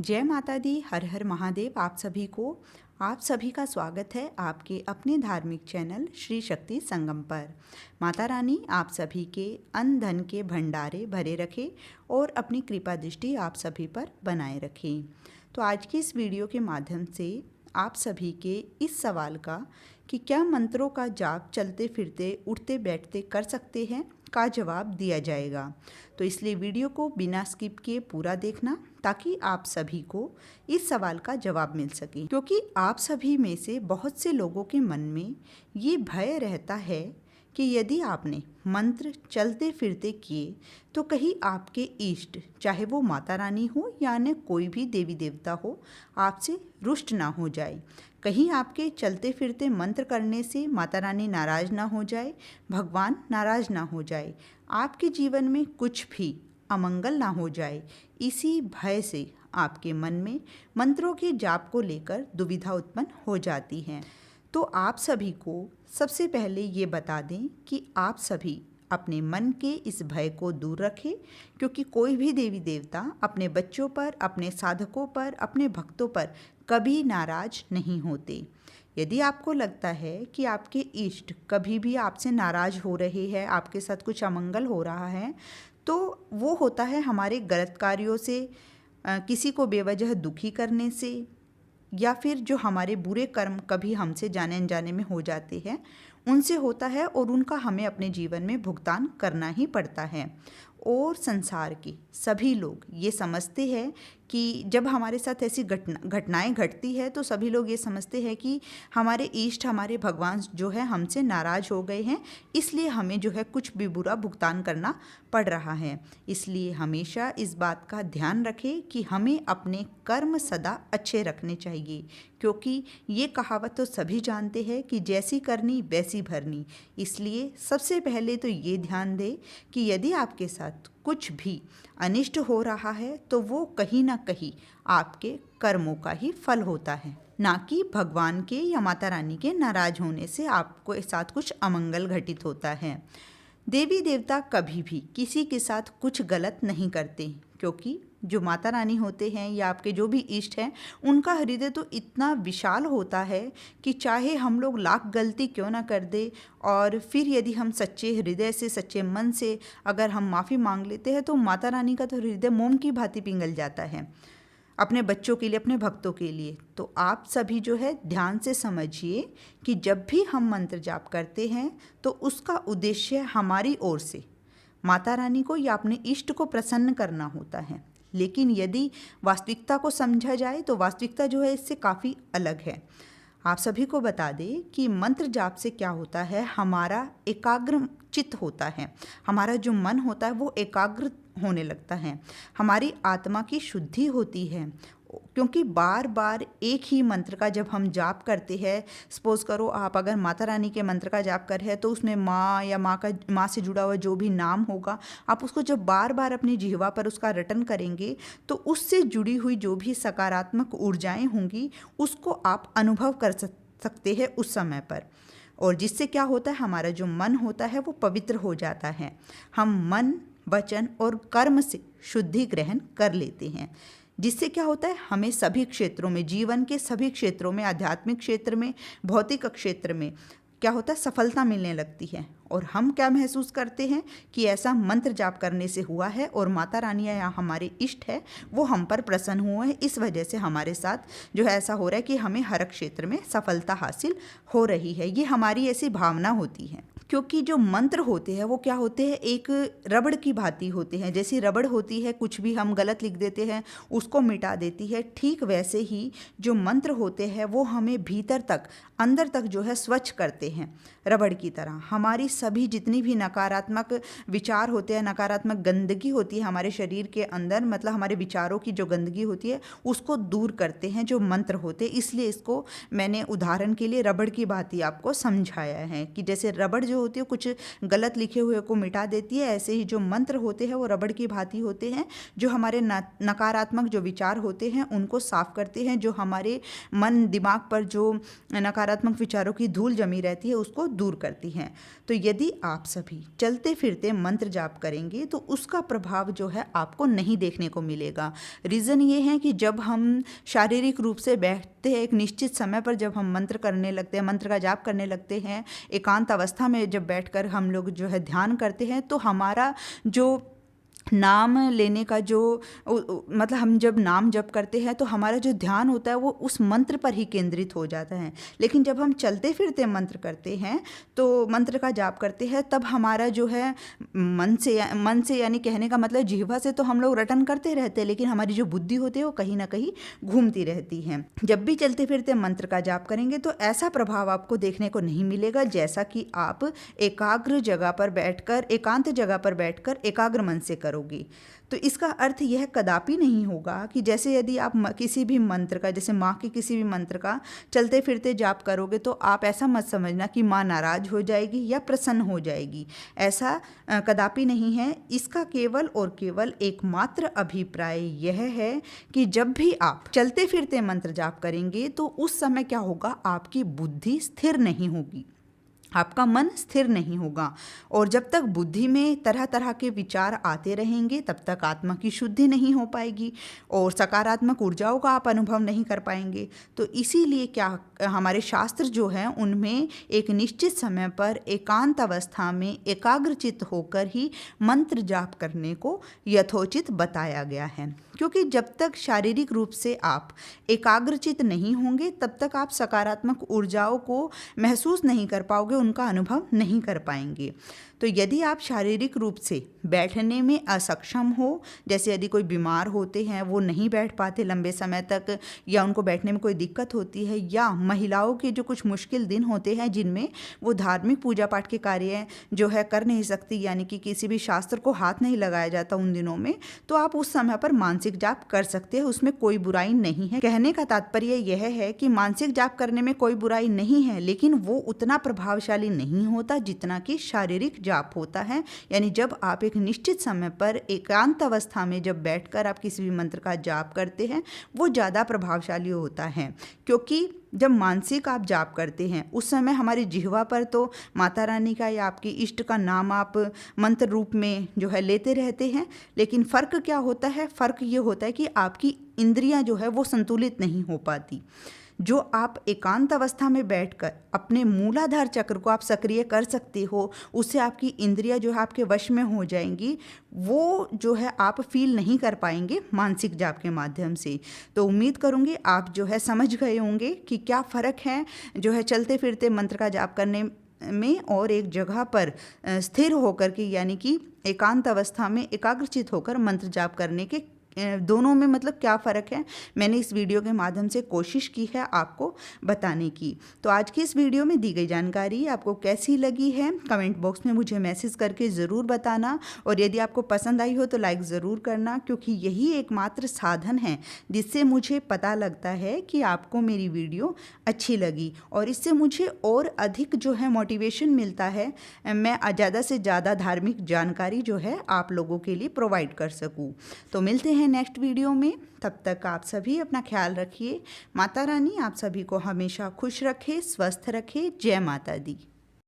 जय माता दी, हर हर महादेव। आप सभी का स्वागत है आपके अपने धार्मिक चैनल श्री शक्ति संगम पर। माता रानी आप सभी के अन्न धन के भंडारे भरे रखे और अपनी कृपा दृष्टि आप सभी पर बनाए रखें। तो आज की इस वीडियो के माध्यम से आप सभी के इस सवाल का कि क्या मंत्रों का जाप चलते फिरते उठते बैठते कर सकते हैं का जवाब दिया जाएगा। तो इसलिए वीडियो को बिना स्किप किए पूरा देखना ताकि आप सभी को इस सवाल का जवाब मिल सके, क्योंकि आप सभी में से बहुत से लोगों के मन में ये भय रहता है कि यदि आपने मंत्र चलते फिरते किए तो कहीं आपके इष्ट, चाहे वो माता रानी हो या अन्य कोई भी देवी देवता हो, आपसे रुष्ट ना हो जाए। कहीं आपके चलते फिरते मंत्र करने से माता रानी नाराज ना हो जाए, भगवान नाराज ना हो जाए, आपके जीवन में कुछ भी अमंगल ना हो जाए। इसी भय से आपके मन में मंत्रों के जाप को लेकर दुविधा उत्पन्न हो जाती है। तो आप सभी को सबसे पहले ये बता दें कि आप सभी अपने मन के इस भय को दूर रखें, क्योंकि कोई भी देवी देवता अपने बच्चों पर, अपने साधकों पर, अपने भक्तों पर कभी नाराज नहीं होते। यदि आपको लगता है कि आपके इष्ट कभी भी आपसे नाराज हो रहे हैं, आपके साथ कुछ अमंगल हो रहा है, तो वो होता है हमारे गलत कार्यों से, किसी को बेवजह दुखी करने से, या फिर जो हमारे बुरे कर्म कभी हमसे जाने अनजाने में हो जाते हैं उनसे होता है, और उनका हमें अपने जीवन में भुगतान करना ही पड़ता है। और संसार के सभी लोग ये समझते हैं कि जब हमारे साथ ऐसी घटनाएं घटती है तो सभी लोग ये समझते हैं कि हमारे इष्ट, हमारे भगवान जो है हमसे नाराज हो गए हैं, इसलिए हमें जो है कुछ भी बुरा भुगतान करना पड़ रहा है। इसलिए हमेशा इस बात का ध्यान रखें कि हमें अपने कर्म सदा अच्छे रखने चाहिए, क्योंकि ये कहावत तो सभी जानते हैं कि जैसी करनी वैसी भरनी। इसलिए सबसे पहले तो ये ध्यान दें कि यदि आपके साथ कुछ भी अनिष्ट हो रहा है तो वो कहीं ना कहीं आपके कर्मों का ही फल होता है, ना कि भगवान के या माता रानी के नाराज होने से आपको साथ कुछ अमंगल घटित होता है। देवी देवता कभी भी किसी के साथ कुछ गलत नहीं करते, क्योंकि जो माता रानी होते हैं या आपके जो भी इष्ट हैं, उनका हृदय तो इतना विशाल होता है कि चाहे हम लोग लाख गलती क्यों ना कर दे, और फिर यदि हम सच्चे हृदय से, सच्चे मन से अगर हम माफ़ी मांग लेते हैं तो माता रानी का तो हृदय मोम की भांति पिघल जाता है अपने बच्चों के लिए, अपने भक्तों के लिए। तो आप सभी जो है ध्यान से समझिए कि जब भी हम मंत्र जाप करते हैं तो उसका उद्देश्य हमारी ओर से माता रानी को या अपने इष्ट को प्रसन्न करना होता है। लेकिन यदि वास्तविकता को समझा जाए तो वास्तविकता जो है इससे काफ़ी अलग है। आप सभी को बता दें कि मंत्र जाप से क्या होता है, हमारा एकाग्र चित्त होता है, हमारा जो मन होता है वो एकाग्र होने लगता है, हमारी आत्मा की शुद्धि होती है, क्योंकि बार बार एक ही मंत्र का जब हम जाप करते हैं, सपोज करो आप अगर माता रानी के मंत्र का जाप कर रहे हैं तो उसमें माँ या माँ से जुड़ा हुआ जो भी नाम होगा, आप उसको जब बार बार अपनी जिह्वा पर उसका रटन करेंगे तो उससे जुड़ी हुई जो भी सकारात्मक ऊर्जाएं होंगी उसको आप अनुभव कर सकते हैं उस समय पर। और जिससे क्या होता है, हमारा जो मन होता है वो पवित्र हो जाता है, हम मन, वचन और कर्म से शुद्धि ग्रहण कर लेते हैं, जिससे क्या होता है हमें सभी क्षेत्रों में, जीवन के सभी क्षेत्रों में, आध्यात्मिक क्षेत्र में, भौतिक क्षेत्र में क्या होता है, सफलता मिलने लगती है। और हम क्या महसूस करते हैं कि ऐसा मंत्र जाप करने से हुआ है और माता रानी या हमारे इष्ट है वो हम पर प्रसन्न हुए हैं, इस वजह से हमारे साथ जो है ऐसा हो रहा है कि हमें हर क्षेत्र में सफलता हासिल हो रही है। ये हमारी ऐसी भावना होती है, क्योंकि जो मंत्र होते हैं वो क्या होते हैं, एक रबड़ की भांति होते हैं। जैसी रबड़ होती है, कुछ भी हम गलत लिख देते हैं उसको मिटा देती है, ठीक वैसे ही जो मंत्र होते हैं वो हमें भीतर तक, अंदर तक जो है स्वच्छ करते हैं रबड़ की तरह। हमारी सभी जितनी भी नकारात्मक विचार होते हैं, नकारात्मक गंदगी होती है हमारे शरीर के अंदर, मतलब हमारे विचारों की जो गंदगी होती है उसको दूर करते हैं जो मंत्र होते हैं। इसलिए इसको मैंने उदाहरण के लिए रबड़ की भांति आपको समझाया है कि जैसे रबड़ जो होती है कुछ गलत लिखे हुए को मिटा देती है, ऐसे ही जो मंत्र होते हैं वो रबड़ की भांति होते हैं, जो हमारे नकारात्मक जो विचार होते हैं उनको साफ करते हैं, जो हमारे मन दिमाग पर जो नकारात्मक विचारों की धूल जमी रहती है उसको दूर करती हैं। तो यदि आप सभी चलते फिरते मंत्र जाप करेंगे तो उसका प्रभाव जो है आपको नहीं देखने को मिलेगा। रीज़न ये है कि जब हम शारीरिक रूप से बैठते हैं, एक निश्चित समय पर जब हम मंत्र करने लगते हैं, मंत्र का जाप करने लगते हैं, एकांत अवस्था में जब बैठकर हम लोग जो है ध्यान करते हैं, तो हमारा जो नाम लेने का जो मतलब हम जब नाम जप करते हैं तो हमारा जो ध्यान होता है वो उस मंत्र पर ही केंद्रित हो जाता है। लेकिन जब हम चलते फिरते मंत्र करते हैं, तो मंत्र का जाप करते हैं, तब हमारा जो है मन से यानी कहने का मतलब जिह्वा से तो हम लोग रटन करते रहते हैं, लेकिन हमारी जो बुद्धि होती है वो कहीं ना कहीं घूमती रहती है। जब भी चलते फिरते मंत्र का जाप करेंगे तो ऐसा प्रभाव आपको देखने को नहीं मिलेगा जैसा कि आप एकाग्र जगह पर बैठकर, एकांत जगह पर बैठकर एकाग्र मन से करोगे। तो इसका अर्थ यह कदापि नहीं होगा कि जैसे यदि आप किसी भी मंत्र का, जैसे माँ के किसी भी मंत्र का चलते फिरते जाप करोगे तो आप ऐसा मत समझना कि माँ नाराज हो जाएगी या प्रसन्न हो जाएगी। ऐसा कदापि नहीं है। इसका केवल और केवल एकमात्र अभिप्राय यह है कि जब भी आप चलते फिरते मंत्र जाप करेंगे तो उस समय क्या होगा, आपकी बुद्धि स्थिर नहीं होगी, आपका मन स्थिर नहीं होगा, और जब तक बुद्धि में तरह तरह के विचार आते रहेंगे तब तक आत्मा की शुद्धि नहीं हो पाएगी और सकारात्मक ऊर्जाओं का आप अनुभव नहीं कर पाएंगे। तो इसीलिए क्या हमारे शास्त्र जो हैं उनमें एक निश्चित समय पर एकांत अवस्था में एकाग्रचित होकर ही मंत्र जाप करने को यथोचित बताया गया है, क्योंकि जब तक शारीरिक रूप से आप एकाग्रचित नहीं होंगे तब तक आप सकारात्मक ऊर्जाओं को महसूस नहीं कर पाओगे, उनका अनुभव नहीं कर पाएंगे। तो यदि आप शारीरिक रूप से बैठने में असक्षम हो, जैसे यदि कोई बीमार होते हैं वो नहीं बैठ पाते लंबे समय तक, या उनको बैठने में कोई दिक्कत होती है, या महिलाओं के जो कुछ मुश्किल दिन होते हैं जिनमें वो धार्मिक पूजा पाठ के कार्य जो है कर नहीं सकती, यानी कि किसी भी शास्त्र को हाथ नहीं लगाया जाता उन दिनों में, तो आप उस समय पर मानसिक जाप कर सकते हैं, उसमें कोई बुराई नहीं है। कहने का तात्पर्य यह है कि मानसिक जाप करने में कोई बुराई नहीं है, लेकिन वो उतना प्रभावशाली नहीं होता जितना कि शारीरिक जाप होता है। यानी जब आप एक निश्चित समय पर एकांत अवस्था में जब बैठकर आप किसी भी मंत्र का जाप करते हैं वो ज़्यादा प्रभावशाली होता है, क्योंकि जब मानसिक आप जाप करते हैं उस समय हमारी जिह्वा पर तो माता रानी का या आपकी इष्ट का नाम आप मंत्र रूप में जो है लेते रहते हैं, लेकिन फ़र्क क्या होता है, फ़र्क ये होता है कि आपकी इंद्रियां जो है वो संतुलित नहीं हो पाती। जो आप एकांत अवस्था में बैठकर अपने मूलाधार चक्र को आप सक्रिय कर सकते हो, उससे आपकी इंद्रियां जो है आपके वश में हो जाएंगी, वो जो है आप फील नहीं कर पाएंगे मानसिक जाप के माध्यम से। तो उम्मीद करूँगी आप जो है समझ गए होंगे कि क्या फ़र्क है जो है चलते फिरते मंत्र का जाप करने में और एक जगह पर स्थिर होकर के, यानी कि एकांत अवस्था में एकाग्रचित होकर मंत्र जाप करने के दोनों में मतलब क्या फ़र्क है। मैंने इस वीडियो के माध्यम से कोशिश की है आपको बताने की। तो आज की इस वीडियो में दी गई जानकारी आपको कैसी लगी है कमेंट बॉक्स में मुझे मैसेज करके ज़रूर बताना, और यदि आपको पसंद आई हो तो लाइक ज़रूर करना, क्योंकि यही एकमात्र साधन है जिससे मुझे पता लगता है कि आपको मेरी वीडियो अच्छी लगी, और इससे मुझे और अधिक जो है मोटिवेशन मिलता है, मैं ज़्यादा से ज़्यादा धार्मिक जानकारी जो है आप लोगों के लिए प्रोवाइड कर सकूँ। तो मिलते हैं नेक्स्ट वीडियो में, तब तक आप सभी अपना ख्याल रखिए। माता रानी आप सभी को हमेशा खुश रखे, स्वस्थ रखे। जय माता दी।